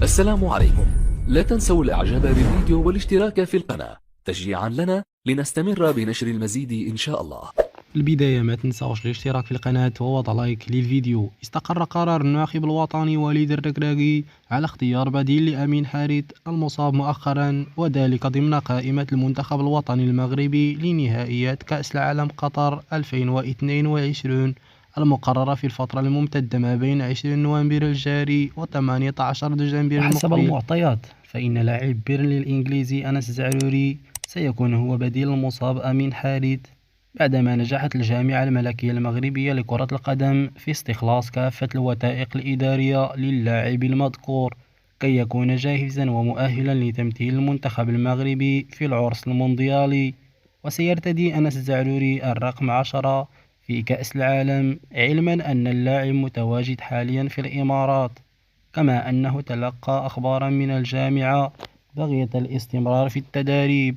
السلام عليكم. لا تنسوا الاعجاب بالفيديو والاشتراك في القناة تشجيعا لنا لنستمر بنشر المزيد ان شاء الله. البداية ما تنساوش الاشتراك في القناة ووضع لايك للفيديو. استقر قرار الناخب الوطني وليد الركراكي على اختيار بديل لأمين حارث المصاب مؤخرا، وذلك ضمن قائمة المنتخب الوطني المغربي لنهائيات كأس العالم قطر 2022 المقررة في الفترة الممتدة ما بين 20 نوفمبر الجاري و 18 دجنبر وحسب المعطيات فإن لاعب بيرنلي الإنجليزي أنس الزعروري سيكون هو بديل المصاب أمين حارث، بعدما نجحت الجامعة الملكية المغربية لكرة القدم في استخلاص كافة الوثائق الإدارية للاعب المذكور كي يكون جاهزا ومؤهلا لتمثيل المنتخب المغربي في العرس المونديالي. وسيرتدي أنس الزعروري الرقم 10 في كأس العالم، علما أن اللاعب متواجد حاليا في الإمارات، كما أنه تلقى أخبارا من الجامعة بغية الاستمرار في التدريب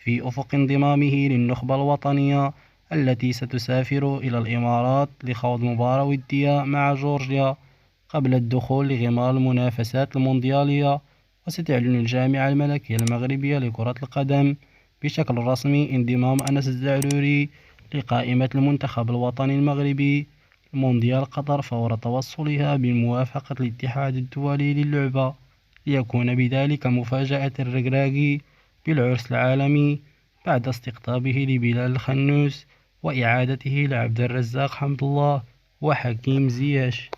في أفق انضمامه للنخبة الوطنية التي ستسافر إلى الإمارات لخوض مباراة ودية مع جورجيا قبل الدخول لغمار المنافسات المونديالية. وستعلن الجامعة الملكية المغربية لكرة القدم بشكل رسمي انضمام أنس الزعروري لقائمة المنتخب الوطني المغربي لمونديال قطر فور توصلها بموافقة الاتحاد الدولي للعبة، ليكون بذلك مفاجأة الركراكي بالعرس العالمي بعد استقطابه لبلال الخنوس وإعادته لعبد الرزاق حمد الله وحكيم زياش.